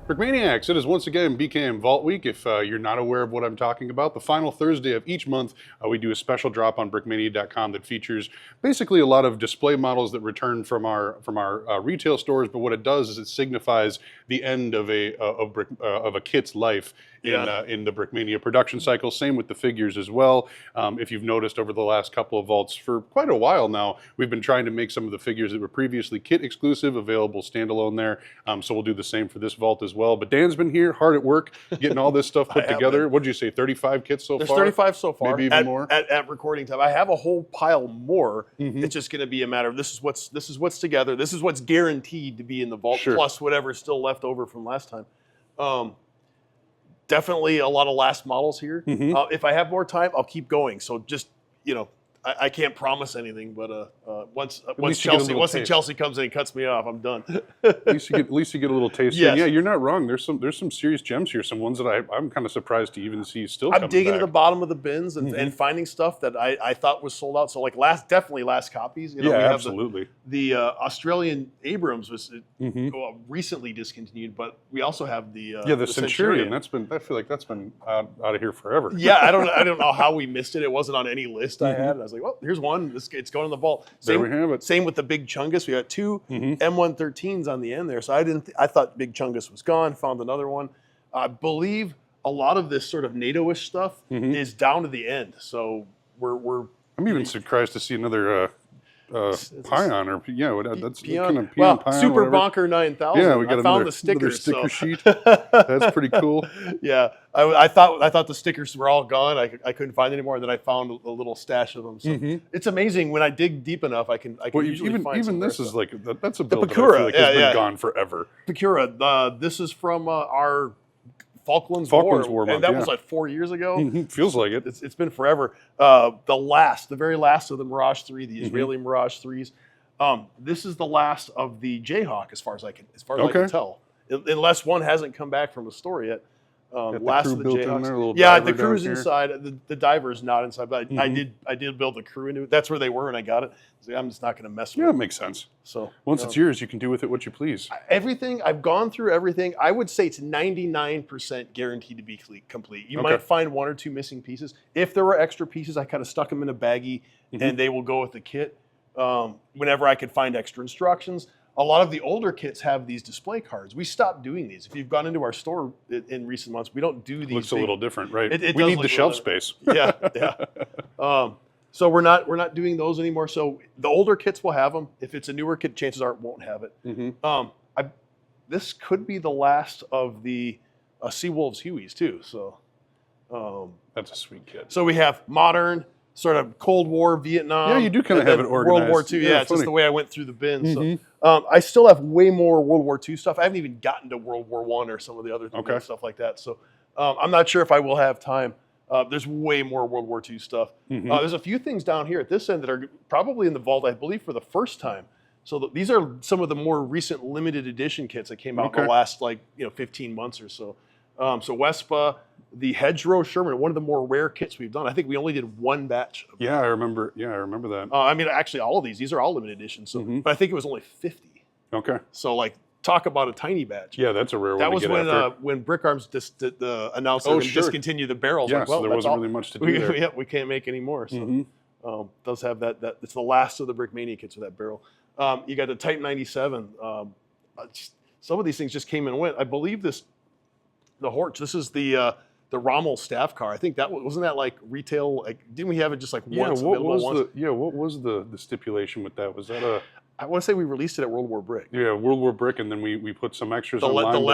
Brickmaniacs, it is once again BKM Vault Week. If you're not aware of what I'm talking about, the final Thursday of each month, we do a special drop on Brickmania.com that features basically a lot of display models that return from our retail stores. But what it does is it signifies the end of a kit's life in the Brickmania production cycle. Same with the figures as well. If you've noticed over the last couple of vaults for quite a while now, we've been trying to make some of the figures that were previously kit exclusive available standalone there. So we'll do the same for this vault as well. But Dan's been here hard at work getting all this stuff put together. What did you say, 35 kits so far? There's 35 so far. Maybe even more? At recording time. I have a whole pile more. It's just going to be a matter of this is what's together. This is what's guaranteed to be in the vault, plus whatever's still left over from last time. Definitely a lot of last models here. If I have more time, I'll keep going. So just, I can't promise anything, but once Chelsea comes in and cuts me off, I'm done. at least you get a little taste. Yes. Yeah, you're not wrong. There's some serious gems here. Some ones that I'm kind of surprised to even see still. I'm digging to the bottom of the bins and finding stuff that I thought was sold out. So like definitely last copies. We have absolutely. The Australian Abrams was recently discontinued, but we also have the Centurion. I feel like that's been out of here forever. Yeah, I don't know how we missed it. It wasn't on any list I had. I was like, well, here's one. It's going in the vault. There we have it. Same with the Big Chungus. We got two M113s on the end there. So I thought Big Chungus was gone. Found another one. I believe a lot of this sort of NATO-ish stuff is down to the end. So I'm even surprised to see another Pion that's Peon. Kind of Peon, Pion, Super whatever. Bonker 9000. Yeah, we got found the stickers. Sticker sheet. That's pretty cool. Yeah, I thought the stickers were all gone. I couldn't find any more, and then I found a little stash of them. So it's amazing when I dig deep enough. I can usually find even this is stuff. like that's a build the that I feel like has been gone forever. Pecura. This is from our Falklands War month, and that was like 4 years ago. Feels like it. It's been forever. The very last of the Mirage 3, the Israeli Mirage 3s. This is the last of the Jayhawk, as far as I can can tell, unless one hasn't come back from a store yet. Last of the Jayhawks. The crew's inside. The diver is not inside, but I did build the crew into it. That's where they were, and I got it. So I'm just not going to mess with it. Yeah, it makes sense. So once it's yours, you can do with it what you please. Everything I've gone through, everything. I would say it's 99% guaranteed to be complete. You might find one or two missing pieces. If there were extra pieces, I kind of stuck them in a baggie, and they will go with the kit. Whenever I could find extra instructions. A lot of the older kits have these display cards. We stopped doing these. If you've gone into our store in recent months, we don't do these. Looks a little different, right? We need the shelf space. Yeah. So we're not doing those anymore. So the older kits will have them. If it's a newer kit, chances are it won't have it. This could be the last of the Seawolves Hueys too. So that's a sweet kit. So we have modern, sort of Cold War, Vietnam. Yeah, you do kind of have it organized. World War II, it's just the way I went through the bins. So, I still have way more World War II stuff. I haven't even gotten to World War I or some of the other stuff like that. So I'm not sure if I will have time. There's way more World War II stuff. There's a few things down here at this end that are probably in the vault, I believe, for the first time. So these are some of the more recent limited edition kits that came out in the last 15 months or so. So Wespa, the Hedgerow Sherman, one of the more rare kits we've done. I think we only did one batch. I remember that. Actually, all of these are all limited editions. So, but I think it was only 50. Okay. So talk about a tiny batch. Yeah, that's a rare one. That was when Brick Arms announced they were going to discontinue the barrels. Yeah, so there wasn't really much to do there. We can't make any more. So does have that. It's the last of the Brickmania kits with that barrel. You got the Type 97. Some of these things just came and went. I believe the Horch. This is the Rommel staff car. I think wasn't that like retail? Didn't we have it just once? What was the stipulation with that? Was that I want to say we released it at World War Brick. Yeah, World War Brick, and then we put some extras online.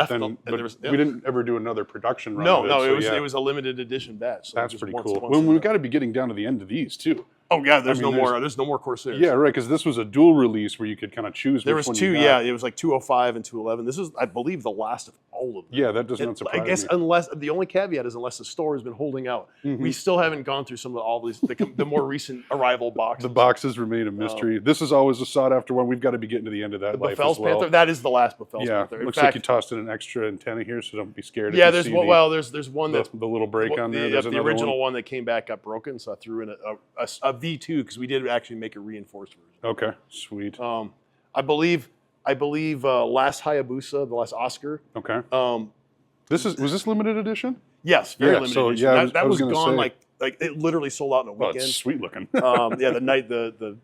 We didn't ever do another production run. No, it was a limited edition batch. So that's pretty cool. We've got to be getting down to the end of these too. Oh yeah, there's no more Corsairs. Yeah, right. Because this was a dual release where you could kind of choose. There was two. Yeah, it was like 205 and 211. This is, I believe, the last of all of them. Yeah, that does not surprise me. I guess unless the only caveat is unless the store has been holding out. We still haven't gone through some of all these the more recent arrival boxes. The boxes remain a mystery. This is always a sought after one. We've got to be getting to the end of that. The life Befels as well. Panther. That is the last Befels Panther. Looks like you tossed in an extra antenna here, so don't be scared. Yeah, there's one that the little break on there. The original one that came back got broken, so I threw in a V2 because we did actually make a reinforced version. Okay, sweet. I believe I believe last Hayabusa, the last Oscar. Okay. Was this limited edition? Yes, very limited so, edition. yeah, That I was was gonna gone say. like it literally sold out in a Oh, weekend. it's sweet looking. Yeah, the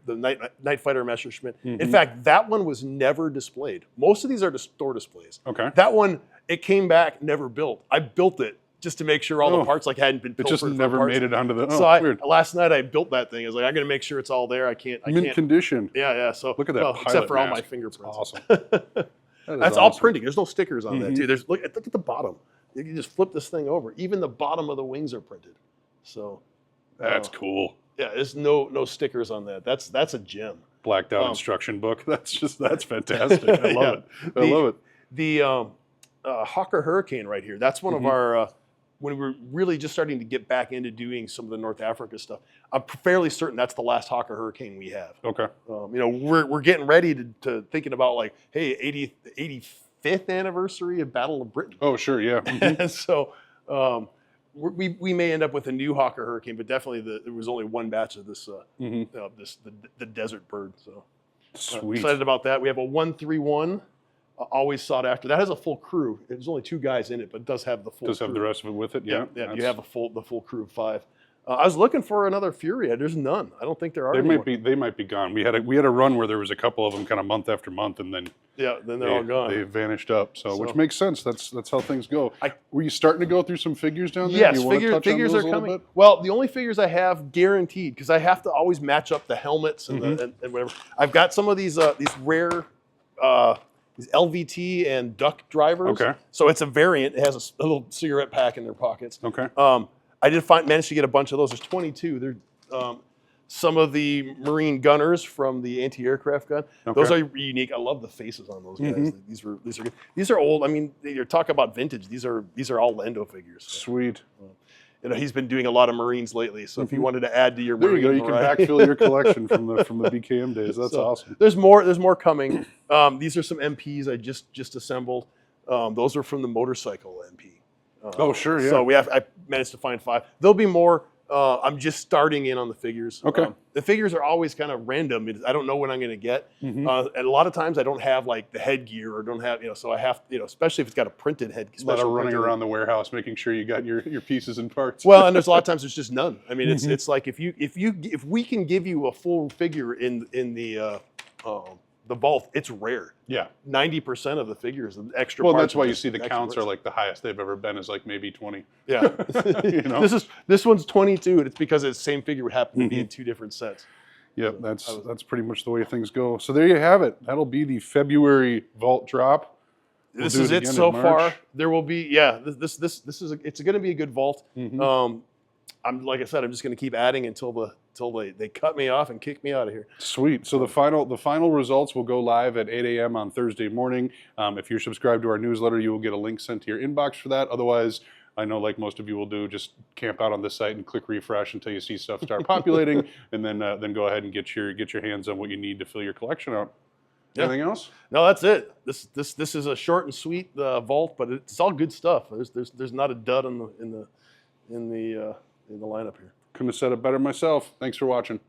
Night Fighter Messerschmitt. In fact, that one was never displayed. Most of these are store displays. Okay. That one, it came back never built. I built it just to make sure all the parts hadn't been. It just never made it onto the. Oh, so weird. Last night I built that thing. I was like, I got to make sure it's all there. I can't. Mint condition. Yeah. So look at that. except for all mask. my fingerprints. Awesome. That's all printing. There's no stickers on that too. Look at the bottom. You can just flip this thing over. Even the bottom of the wings are printed. So that's cool. Yeah, there's no stickers on that. That's a gem. Blacked out instruction book. That's fantastic. I love it. I love it. The Hawker Hurricane right here. That's one of our when we were really just starting to get back into doing some of the North Africa stuff. I'm fairly certain that's the last Hawker Hurricane we have. Okay. We're getting ready to thinking about like, hey, 85th anniversary of Battle of Britain. Oh, sure, yeah. So we may end up with a new Hawker Hurricane, but definitely there was only one batch of this the desert bird. So sweet. Excited about that. We have a 131. Always sought after. That has a full crew. There's only 2 guys in it, but it does have the full. Does have the rest of it with it? Yeah. Yeah. You have the full crew of 5. I was looking for another Fury. There's none. I don't think there are. They might be gone. We had a run where there was a couple of them kind of month after month, and then then they're all gone. They vanished up. So which makes sense. That's how things go. Were you starting to go through some figures down there? Yes, figures are coming. Well, the only figures I have guaranteed, because I have to always match up the helmets and and whatever. I've got some of these rare. These LVT and duck drivers. Okay. So it's a variant. It has a little cigarette pack in their pockets. Okay. I did manage to get a bunch of those. There's 22. They're some of the Marine gunners from the anti-aircraft gun. Okay. Those are unique. I love the faces on those guys. These are good. These are old. I mean, you're talking about vintage. These are all Lando figures. So. Sweet. He's been doing a lot of Marines lately. So if you wanted to add to your there Marine, you go. You can backfill your collection from the BKM days. That's awesome. There's more coming. These are some MPs I just assembled. Those are from the motorcycle MP. Oh sure, yeah. So I managed to find 5. There'll be more. I'm just starting in on the figures. Okay. The figures are always kind of random. I don't know what I'm going to get. And a lot of times I don't have like the headgear or don't have, so I have, especially if it's got a printed head. A lot of running around the warehouse making sure you got your pieces and parts. Well, and there's a lot of times there's just none. I mean, it's like if we can give you a full figure in the vault, it's rare. Yeah. 90% of the figures, the extra parts. Well, that's why you see the counts are like the highest they've ever been is like maybe 20. Yeah. This one's 22, and it's because the same figure would happen to be in 2 different sets. Yep, that's pretty much the way things go. So there you have it. That'll be the February vault drop. This is it so far. There will be it's going to be a good vault. Like I said, I'm just going to keep adding until they cut me off and kick me out of here. Sweet. So the final results will go live at 8 a.m. on Thursday morning. If you're subscribed to our newsletter, you will get a link sent to your inbox for that. Otherwise, I know like most of you will do, just camp out on this site and click refresh until you see stuff start populating, and then go ahead and get your hands on what you need to fill your collection out. Yeah. Anything else? No, that's it. This is a short and sweet vault, but it's all good stuff. There's not a dud in the lineup here. Couldn't have said it better myself. Thanks for watching.